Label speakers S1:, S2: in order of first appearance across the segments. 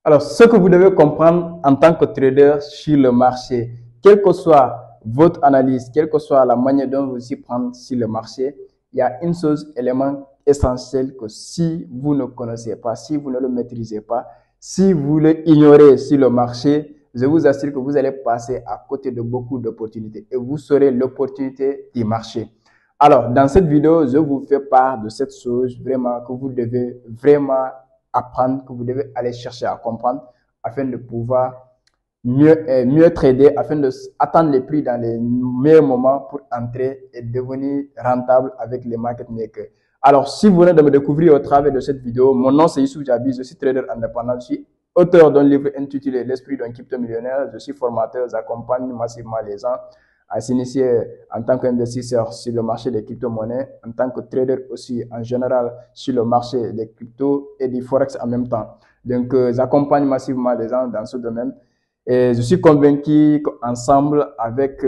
S1: Alors, ce que vous devez comprendre en tant que trader sur le marché, quelle que soit votre analyse, quelle que soit la manière dont vous y prenez sur le marché, il y a une chose, élément essentiel que si vous ne connaissez pas, si vous ne le maîtrisez pas, si vous l'ignorez sur le marché, je vous assure que vous allez passer à côté de beaucoup d'opportunités et vous serez l'opportunité du marché. Alors, dans cette vidéo, je vous fais part de cette chose vraiment que vous devez vraiment apprendre, que vous devez aller chercher à comprendre afin de pouvoir mieux trader, afin d'attendre les prix dans les meilleurs moments pour entrer et devenir rentable avec les market makers. Alors, si vous venez de me découvrir au travers de cette vidéo, mon nom c'est Youssouf Djabi, je suis trader indépendant, je suis auteur d'un livre intitulé L'esprit d'un crypto-millionnaire, je suis formateur, j'accompagne massivement les gens à s'initier en tant qu'investisseur sur le marché des crypto-monnaies, en tant que trader aussi en général sur le marché des cryptos et du forex en même temps. Donc, j'accompagne massivement les gens dans ce domaine et je suis convaincu qu'ensemble, avec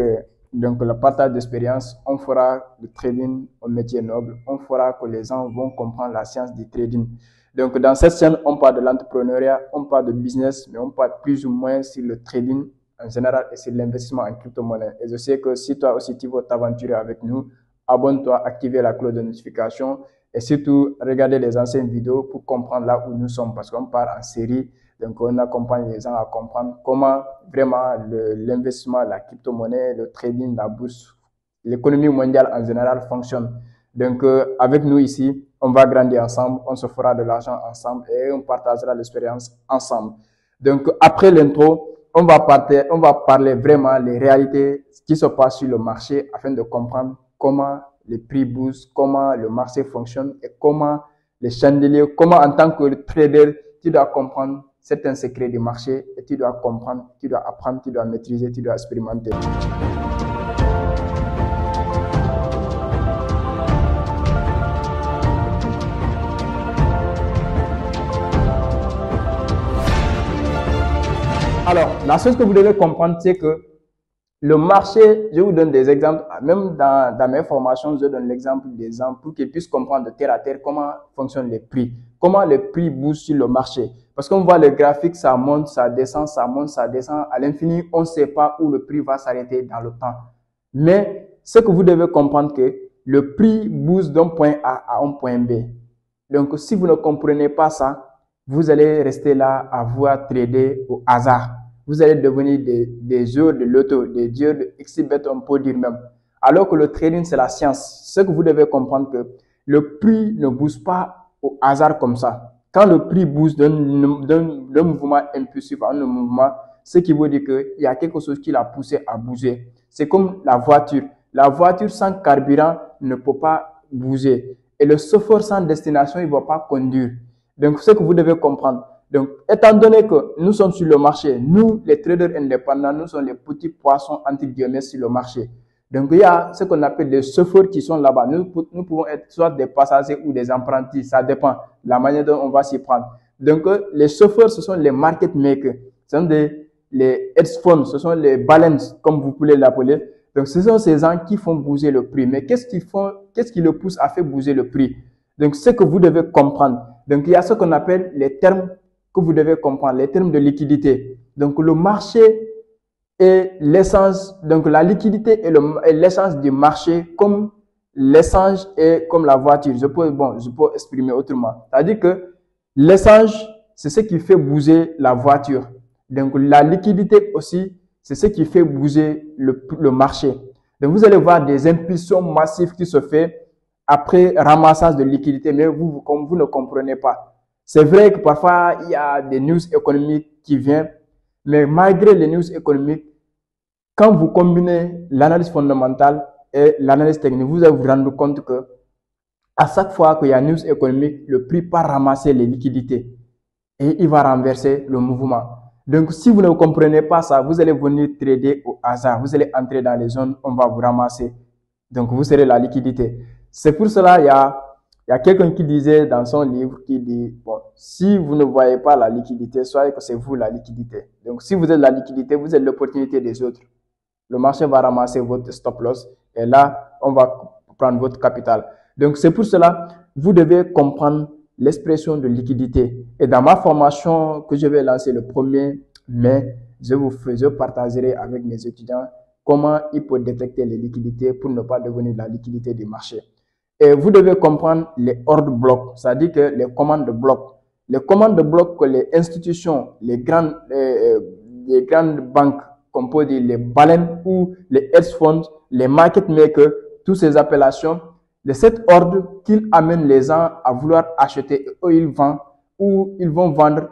S1: donc le partage d'expérience, on fera le trading un métier noble, on fera que les gens vont comprendre la science du trading. Donc, dans cette chaîne, on parle de l'entrepreneuriat, on parle de business, mais on parle plus ou moins sur le trading en général et c'est l'investissement en crypto-monnaie. Et je sais que si toi aussi tu veux t'aventurer avec nous, abonne-toi, active la cloche de notification et surtout regardez les anciennes vidéos pour comprendre là où nous sommes parce qu'on part en série. Donc on accompagne les gens à comprendre comment vraiment l'investissement, la crypto-monnaie, le trading, la bourse, l'économie mondiale en général fonctionne. Donc avec nous ici, on va grandir ensemble, on se fera de l'argent ensemble et on partagera l'expérience ensemble. Donc après l'intro, on va parler vraiment des réalités qui se passent sur le marché afin de comprendre comment les prix bougent, comment le marché fonctionne et comment les chandeliers, comment en tant que trader, tu dois comprendre certains secrets du marché et tu dois comprendre, tu dois apprendre, tu dois maîtriser, tu dois expérimenter. Alors, la chose que vous devez comprendre, c'est que le marché, je vous donne des exemples, même dans mes formations, je donne l'exemple des gens pour qu'ils puissent comprendre de terre à terre comment fonctionnent les prix, comment les prix bougent sur le marché. Parce qu'on voit le graphique, ça monte, ça descend, ça monte, ça descend. À l'infini, on ne sait pas où le prix va s'arrêter dans le temps. Mais ce que vous devez comprendre, que le prix bouge d'un point A à un point B. Donc, si vous ne comprenez pas ça, vous allez rester là à voir trader au hasard. Vous allez devenir des joueurs de loto, des dieux de XBet, on peut dire même. Alors que le trading, c'est la science. Ce que vous devez comprendre, que le prix ne bouge pas au hasard comme ça. Quand le prix bouge d'un mouvement impulsif à un mouvement, ce qui veut dire qu'il y a quelque chose qui l'a poussé à bouger. C'est comme la voiture. La voiture sans carburant ne peut pas bouger. Et le chauffeur sans destination, il ne va pas conduire. Donc, ce que vous devez comprendre. Donc, étant donné que nous sommes sur le marché, nous, les traders indépendants, nous sommes les petits poissons, entre guillemets, sur le marché. Donc, il y a ce qu'on appelle des chauffeurs qui sont là-bas. Nous pouvons être soit des passagers ou des apprentis. Ça dépend de la manière dont on va s'y prendre. Donc, les chauffeurs, ce sont les market makers. Ce sont les hedge funds, ce sont les balances, comme vous pouvez l'appeler. Donc, ce sont ces gens qui font bouger le prix. Mais qu'est-ce qu'ils font? Qu'est-ce qui le pousse à faire bouger le prix? Donc, ce que vous devez comprendre. Donc, il y a ce qu'on appelle les termes que vous devez comprendre, les termes de liquidité. Donc, le marché est l'essence, donc la liquidité est l'essence du marché, comme l'essence est comme la voiture. Je peux exprimer autrement. C'est-à-dire que l'essence, c'est ce qui fait bouger la voiture. Donc, la liquidité aussi, c'est ce qui fait bouger le marché. Donc, vous allez voir des impulsions massives qui se font après ramassage de liquidité, mais vous ne comprenez pas. C'est vrai que parfois, il y a des news économiques qui viennent, mais malgré les news économiques, quand vous combinez l'analyse fondamentale et l'analyse technique, vous allez vous rendre compte que à chaque fois qu'il y a une news économique, le prix part ramasser les liquidités et il va renverser le mouvement. Donc, si vous ne comprenez pas ça, vous allez venir trader au hasard. Vous allez entrer dans les zones, on va vous ramasser. Donc, vous serez la liquidité. C'est pour cela, il y a quelqu'un qui disait dans son livre, qui dit, bon, si vous ne voyez pas la liquidité, soyez que c'est vous la liquidité. Donc, si vous êtes la liquidité, vous êtes l'opportunité des autres. Le marché va ramasser votre stop loss et là, on va prendre votre capital. Donc, c'est pour cela, vous devez comprendre l'expression de liquidité. Et dans ma formation que je vais lancer le 1er mai, je partagerai avec mes étudiants comment ils peuvent détecter les liquidités pour ne pas devenir la liquidité du marché. Et vous devez comprendre les ordres blocs, c'est-à-dire que les commandes de blocs. Les commandes de blocs que les institutions, les grandes banques, comme peut dire les baleines ou les hedge funds, les market makers, toutes ces appellations, de cet ordre qu'ils amènent les gens à vouloir acheter et eux ils vendent, ou ils vont vendre,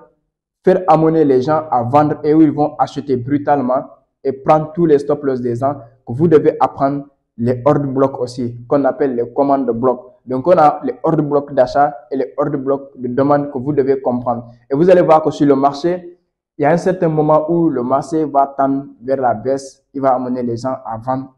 S1: faire amener les gens à vendre et eux ils vont acheter brutalement et prendre tous les stop loss des gens, que vous devez apprendre les ordres blocs aussi, qu'on appelle les commandes de blocs. Donc, on a les ordres blocs d'achat et les ordres blocs de demande que vous devez comprendre. Et vous allez voir que sur le marché, il y a un certain moment où le marché va tendre vers la baisse, il va amener les gens à vendre,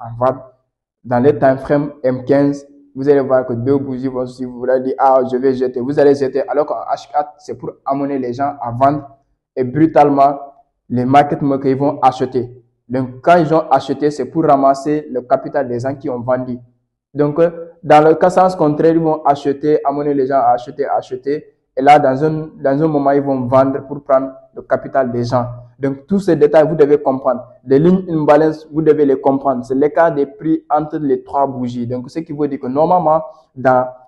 S1: Dans les time frame M15, vous allez voir que deux bougies vont suivre, vous allez dire, ah, je vais jeter, vous allez jeter, alors qu'en H4, c'est pour amener les gens à vendre et brutalement, les market makers vont acheter. Donc, quand ils ont acheté, c'est pour ramasser le capital des gens qui ont vendu. Donc, dans le cas sens contraire, ils vont acheter, amener les gens à acheter. Et là, dans un moment, ils vont vendre pour prendre le capital des gens. Donc, tous ces détails, vous devez comprendre. Les lignes imbalance, vous devez les comprendre. C'est l'écart des prix entre les trois bougies. Donc, ce qui veut dire que normalement,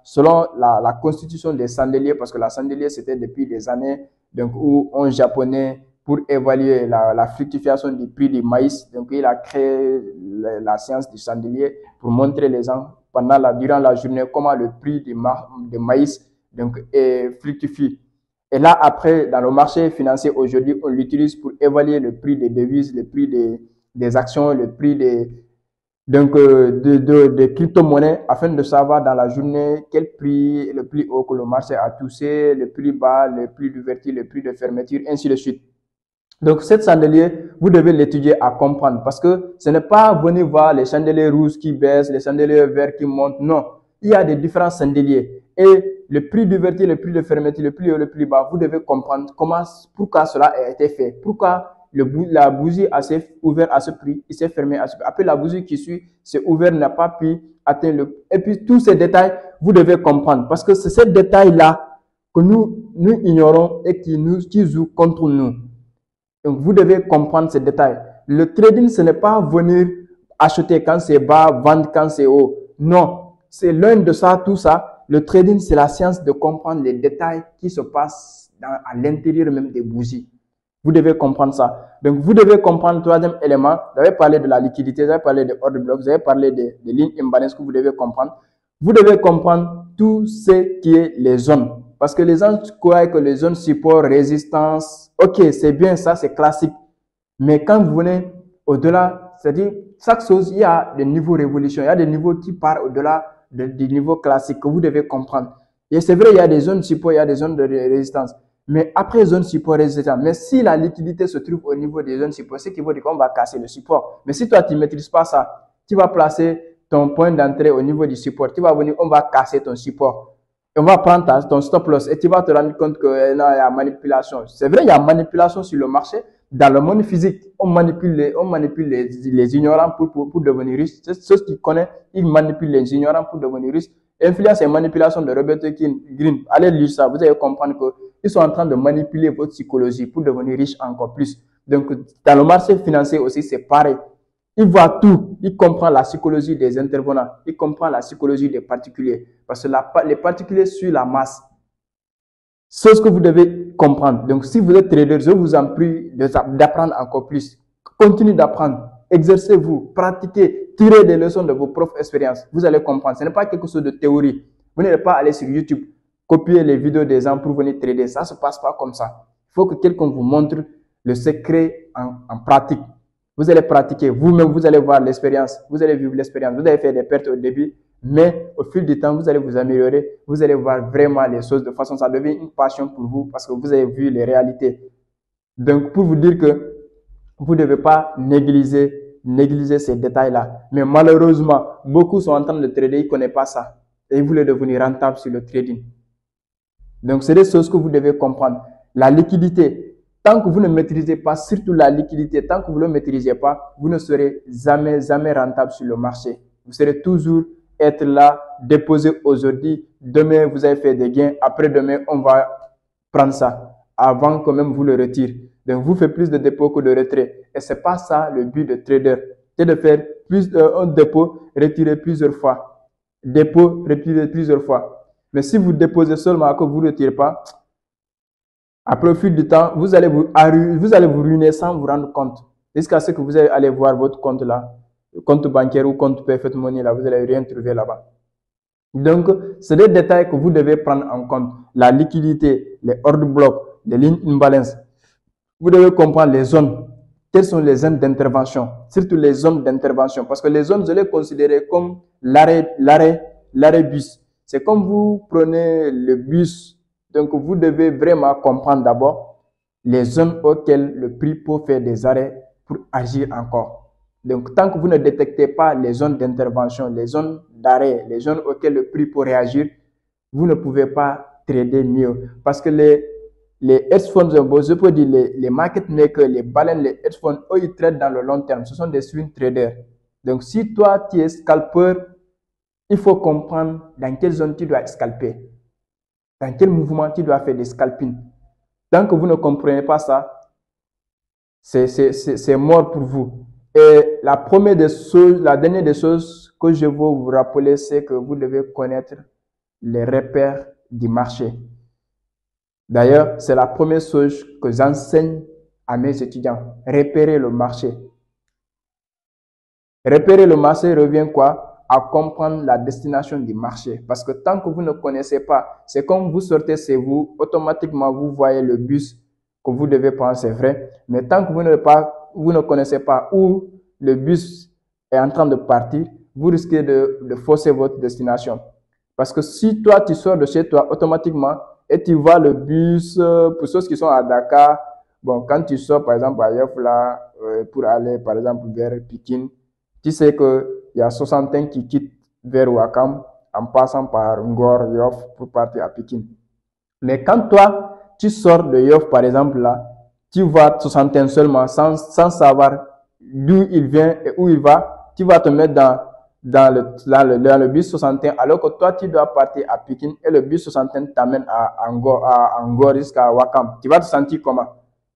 S1: selon la constitution des chandeliers, parce que la chandelier, c'était depuis des années, donc, où un japonais, pour évaluer la fructification du prix du maïs. Donc, il a créé la science du chandelier pour montrer les gens durant la journée comment le prix du maïs fructifie. Et là, après, dans le marché financier aujourd'hui, on l'utilise pour évaluer le prix des devises, le prix des actions, le prix des crypto-monnaies, afin de savoir dans la journée quel prix, le plus haut que le marché a touché, le plus bas, le plus d'ouverture, le prix de fermeture, ainsi de suite. Donc, cette chandelier, vous devez l'étudier à comprendre parce que ce n'est pas venir voir les chandeliers rouges qui baissent, les chandeliers verts qui montent. Non, il y a des différents chandeliers. Et le prix d'ouverture, le prix de fermeture, le plus haut, le plus bas, vous devez comprendre pourquoi cela a été fait. Pourquoi la bougie s'est ouverte à ce prix, il s'est fermé à ce prix. Après, la bougie qui suit, s'est ouverte, n'a pas pu atteindre Et puis, tous ces détails, vous devez comprendre parce que c'est ces détails-là que nous ignorons et qui jouent contre nous. Donc, vous devez comprendre ces détails. Le trading, ce n'est pas venir acheter quand c'est bas, vendre quand c'est haut. Non, c'est l'un de ça, tout ça. Le trading, c'est la science de comprendre les détails qui se passent à l'intérieur même des bougies. Vous devez comprendre ça. Donc, vous devez comprendre le troisième élément. Vous avez parlé de la liquidité, vous avez parlé des order blocks, vous avez parlé des lignes imbalance que vous devez comprendre. Vous devez comprendre tout ce qui est les zones. Parce que les gens croient que les zones support, résistance, ok, c'est bien, ça c'est classique. Mais quand vous venez au-delà, c'est-à-dire, chaque chose, il y a des niveaux révolution, il y a des niveaux qui partent au-delà du niveau classique que vous devez comprendre. Et c'est vrai, il y a des zones support, il y a des zones de résistance. Mais après zone support, résistance, mais si la liquidité se trouve au niveau des zones support, c'est qui veut dire qu'on va casser le support. Mais si toi, tu ne maîtrises pas ça, tu vas placer ton point d'entrée au niveau du support, tu vas venir, on va casser ton support. On va prendre ton stop loss et tu vas te rendre compte que non, il y a manipulation. C'est vrai, il y a manipulation sur le marché. Dans le monde physique, on manipule les ignorants pour devenir riches. Ceux qui connaissent, ils manipulent les ignorants pour devenir riches. Influence et manipulation de Robert Greene. Allez lire ça, vous allez comprendre qu'ils sont en train de manipuler votre psychologie pour devenir riche encore plus. Donc, dans le marché financier aussi, c'est pareil. Il voit tout. Il comprend la psychologie des intervenants. Il comprend la psychologie des particuliers. Parce que les particuliers suivent la masse. C'est ce que vous devez comprendre. Donc, si vous êtes trader, je vous en prie d'apprendre encore plus. Continuez d'apprendre. Exercez-vous. Pratiquez. Tirez des leçons de vos propres expériences. Vous allez comprendre. Ce n'est pas quelque chose de théorie. Vous n'allez pas aller sur YouTube, copier les vidéos des gens pour venir trader. Ça ne se passe pas comme ça. Il faut que quelqu'un vous montre le secret en pratique. Vous allez pratiquer, vous-même, vous allez voir l'expérience, vous allez vivre l'expérience, vous allez faire des pertes au début, mais au fil du temps, vous allez vous améliorer, vous allez voir vraiment les choses de façon, ça devient une passion pour vous parce que vous avez vu les réalités. Donc, pour vous dire que vous ne devez pas négliger ces détails-là. Mais malheureusement, beaucoup sont en train de trader, ils ne connaissent pas ça. Et ils voulaient devenir rentables sur le trading. Donc, c'est des choses que vous devez comprendre. La liquidité. Tant que vous ne maîtrisez pas, surtout la liquidité, tant que vous ne le maîtrisez pas, vous ne serez jamais rentable sur le marché. Vous serez toujours être là, déposer aujourd'hui, demain vous avez fait des gains, après-demain on va prendre ça avant que même vous le retirez. Donc vous faites plus de dépôts que de retrait. Et c'est pas ça le but de trader. C'est de faire un dépôt, retirer plusieurs fois. Dépôt, retirer plusieurs fois. Mais si vous déposez seulement que vous ne retirez pas, après au fil du temps, vous allez vous ruiner sans vous rendre compte. Jusqu'à ce que vous allez voir votre compte là, compte bancaire ou compte Perfect Money là, vous allez rien trouver là-bas. Donc, c'est des détails que vous devez prendre en compte. La liquidité, les ordre blocs, les lignes imbalance. Vous devez comprendre les zones. Quelles sont les zones d'intervention? Surtout les zones d'intervention. Parce que les zones, je les considère comme l'arrêt bus. C'est comme vous prenez le bus. Donc, vous devez vraiment comprendre d'abord les zones auxquelles le prix peut faire des arrêts pour agir encore. Donc, tant que vous ne détectez pas les zones d'intervention, les zones d'arrêt, les zones auxquelles le prix peut réagir, vous ne pouvez pas trader mieux. Parce que les hedge funds, je peux dire les market makers, les baleines, les hedge funds, eux, ils traitent dans le long terme. Ce sont des swing traders. Donc, si toi, tu es scalper, il faut comprendre dans quelle zone tu dois scalper. Dans quel mouvement tu dois faire des scalping. Tant que vous ne comprenez pas ça, c'est mort pour vous. Et la dernière des choses que je veux vous rappeler, c'est que vous devez connaître les repères du marché. D'ailleurs, c'est la première chose que j'enseigne à mes étudiants. Repérer le marché. Repérer le marché revient quoi? À comprendre la destination du marché. Parce que tant que vous ne connaissez pas, c'est comme vous sortez chez vous, automatiquement vous voyez le bus que vous devez prendre, c'est vrai. Mais tant que vous ne connaissez pas où le bus est en train de partir, vous risquez de fausser votre destination. Parce que si toi, tu sors de chez toi, automatiquement, et tu vois le bus, pour ceux qui sont à Dakar, bon, quand tu sors, par exemple, à Yofla, pour aller, par exemple, vers Pikine, tu sais qu'il y a 61 qui quittent vers Wakam en passant par Ngor, Yoff, pour partir à Pikine. Mais quand toi, tu sors de Yoff, par exemple, là, tu vois 61 seulement, sans savoir d'où il vient et où il va, tu vas te mettre dans le bus 61, alors que toi, tu dois partir à Pikine et le bus 61 t'amène à Angor jusqu'à Wakam. Tu vas te sentir comment?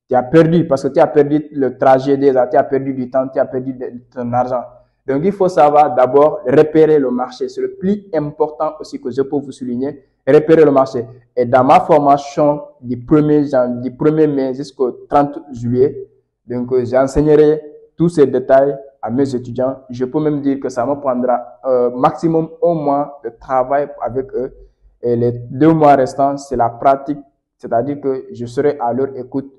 S1: Tu as perdu parce que tu as perdu le trajet déjà, tu as perdu du temps, tu as perdu ton argent. Donc, il faut savoir d'abord repérer le marché. C'est le plus important aussi que je peux vous souligner, repérer le marché. Et dans ma formation du 1er mai jusqu'au 30 juillet, donc j'enseignerai tous ces détails à mes étudiants. Je peux même dire que ça me prendra maximum un mois de travail avec eux. Et les 2 mois restants, c'est la pratique. C'est-à-dire que je serai à leur écoute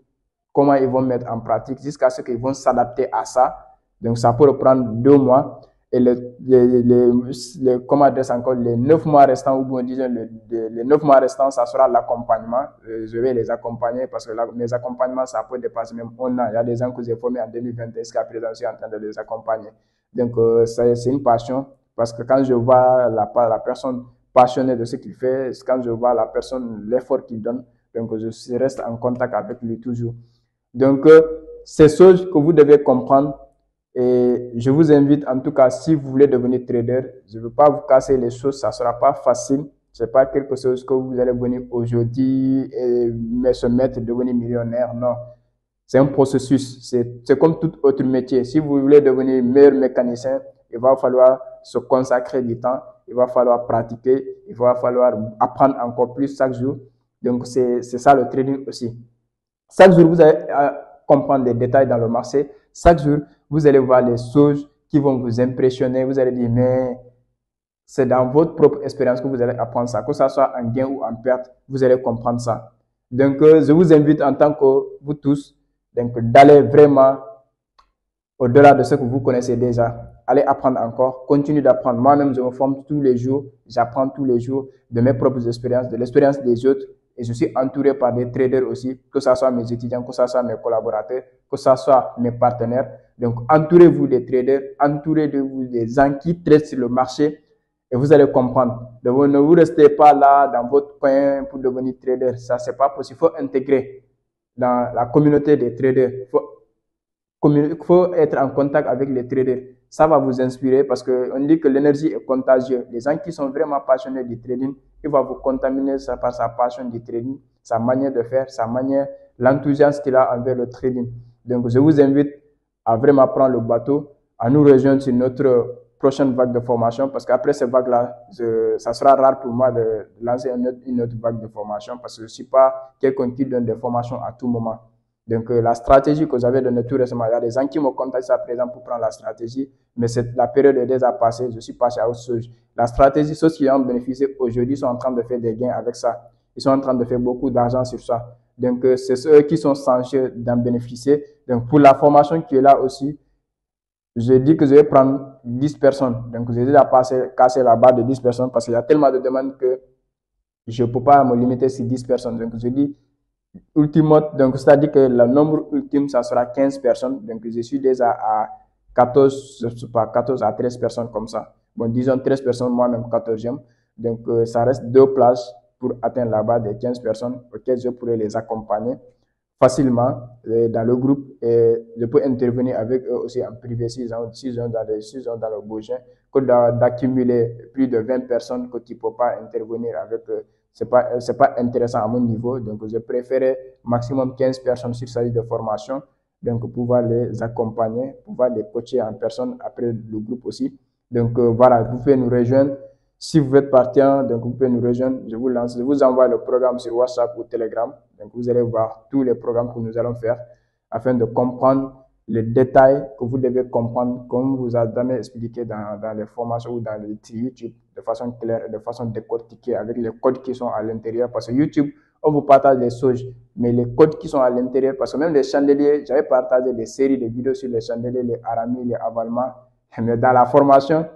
S1: comment ils vont mettre en pratique jusqu'à ce qu'ils vont s'adapter à ça. Donc, ça peut prendre 2 mois. Et comment dire encore, les 9 mois restants, ou bien disons, les 9 mois restants, ça sera l'accompagnement. Je vais les accompagner parce que mes accompagnements, ça peut dépasser même 1 an. Il y a des gens que j'ai formés en 2020 jusqu'à présent, je suis en train de les accompagner. Donc, c'est une passion parce que quand je vois la personne passionnée de ce qu'il fait, quand je vois la personne, l'effort qu'il donne, donc je reste en contact avec lui toujours. Donc, c'est ce que vous devez comprendre. Et je vous invite, en tout cas, si vous voulez devenir trader, je ne veux pas vous casser les choses, ça ne sera pas facile. Ce n'est pas quelque chose que vous allez venir aujourd'hui et se mettre, devenir millionnaire. Non. C'est un processus. C'est comme tout autre métier. Si vous voulez devenir meilleur mécanicien, il va falloir se consacrer du temps, il va falloir pratiquer, il va falloir apprendre encore plus chaque jour. Donc, c'est ça le trading aussi. Chaque jour, vous allez comprendre des détails dans le marché. Chaque jour, vous allez voir les choses qui vont vous impressionner. Vous allez dire, mais c'est dans votre propre expérience que vous allez apprendre ça. Que ça soit en gain ou en perte, vous allez comprendre ça. Donc, je vous invite en tant que vous tous, d'aller vraiment au-delà de ce que vous connaissez déjà. Allez apprendre encore, continuez d'apprendre. Moi-même, je me forme tous les jours, j'apprends tous les jours de mes propres expériences, de l'expérience des autres. Et je suis entouré par des traders aussi, que ce soit mes étudiants, que ce soit mes collaborateurs, que ce soit mes partenaires. Donc, entourez-vous des traders, entourez-vous des gens qui traitent sur le marché et vous allez comprendre. Donc, ne vous restez pas là dans votre coin pour devenir trader. Ça, c'est pas possible. Il faut intégrer dans la communauté des traders. Il faut être en contact avec les traders. ça va vous inspirer parce qu'on dit que l'énergie est contagieuse. Les gens qui sont vraiment passionnés du trading, il va vous contaminer par sa passion du trading, sa manière de faire, sa manière, l'enthousiasme qu'il a envers le trading. Donc, je vous invite à vraiment prendre le bateau, à nous rejoindre sur notre prochaine vague de formation parce qu'après cette vague-là, ça sera rare pour moi de lancer une autre vague de formation parce que je ne suis pas quelqu'un qui donne des formations à tout moment. Donc, la stratégie que j'avais donnée tout récemment, il y a des gens qui m'ont contacté à présent pour prendre la stratégie, mais la période est déjà passée, je suis passé à autre chose. La stratégie, ceux qui en bénéficient aujourd'hui sont en train de faire des gains avec ça. Ils sont en train de faire beaucoup d'argent sur ça. Donc, c'est ceux qui sont censés d'en bénéficier. Donc, pour la formation qui est là aussi, je dis que je vais prendre 10 personnes. Donc, j'ai déjà cassé la barre de 10 personnes parce qu'il y a tellement de demandes que je ne peux pas me limiter sur 10 personnes. Donc, je dis ultimement, donc c'est-à-dire que le nombre ultime, ça sera 15 personnes. Donc, je suis déjà à 14, je sais pas, 14 à 13 personnes comme ça. Bon, disons 13 personnes, moi-même 14e. Donc, ça reste 2 places pour atteindre la barre des 15 personnes auxquelles je pourrais les accompagner facilement dans le groupe et je peux intervenir avec eux aussi en privé s'ils ont dans le besoin que d'accumuler plus de 20 personnes que tu ne peux pas intervenir avec eux. C'est pas intéressant à mon niveau, donc je préférais maximum 15 personnes sur sa liste de formation, donc pouvoir les accompagner, pouvoir les coacher en personne après le groupe aussi. Donc voilà, vous pouvez nous rejoindre. Si vous êtes partant, donc vous pouvez nous rejoindre. Je vous envoie le programme sur WhatsApp ou Telegram. Donc vous allez voir tous les programmes que nous allons faire afin de comprendre les détails que vous devez comprendre, comme vous a jamais expliqué dans les formations ou dans les YouTube, de façon claire et de façon décortiquée avec les codes qui sont à l'intérieur. Parce que YouTube, on vous partage les choses, mais les codes qui sont à l'intérieur, parce que même les chandeliers, j'avais partagé des séries de vidéos sur les chandeliers, les aramis, les avallements, mais dans la formation,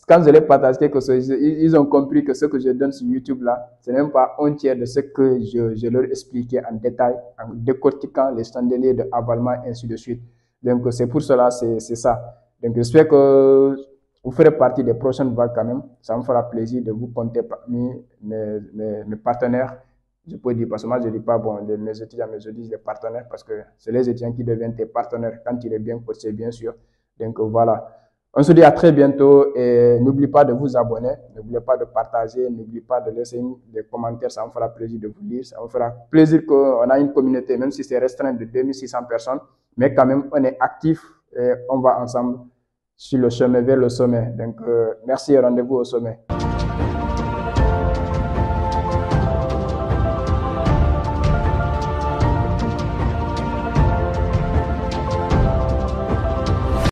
S1: quand je les partage quelque chose, ils ont compris que ce que je donne sur YouTube là, ce n'est même pas un tiers de ce que je leur expliquais en détail, en décortiquant les chandeliers de avalement, ainsi de suite. Donc, c'est pour cela, c'est ça. Donc, j'espère que vous ferez partie des prochaines vagues quand même. Ça me fera plaisir de vous compter parmi mes partenaires. Je peux dire, parce que moi, je ne dis pas, bon, mes étudiants, mais je dis les partenaires, parce que c'est les étudiants qui deviennent tes partenaires quand il est bien coaché, bien sûr. Donc, voilà. On se dit à très bientôt et n'oubliez pas de vous abonner, n'oubliez pas de partager, n'oubliez pas de laisser des commentaires, ça me fera plaisir de vous lire, ça me fera plaisir qu'on a une communauté, même si c'est restreint de 2600 personnes, mais quand même on est actif et on va ensemble sur le chemin vers le sommet. Donc merci et rendez-vous au sommet.